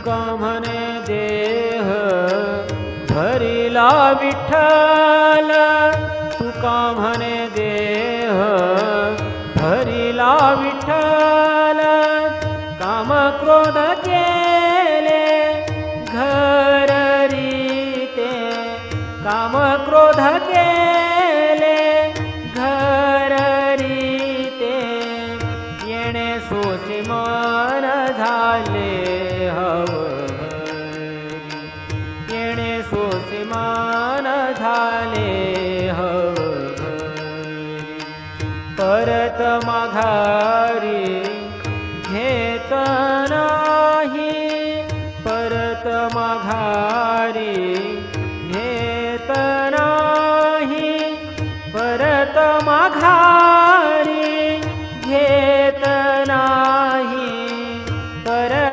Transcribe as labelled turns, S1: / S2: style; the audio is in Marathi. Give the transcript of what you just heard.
S1: तुका म्हणे देह भरिला विठ्ठल, तुका म्हणे देह भरिला विठ्ठल, काम क्रोध केले घर रीते, काम क्रोध केले घर रीते, येणे सोसी मन झाले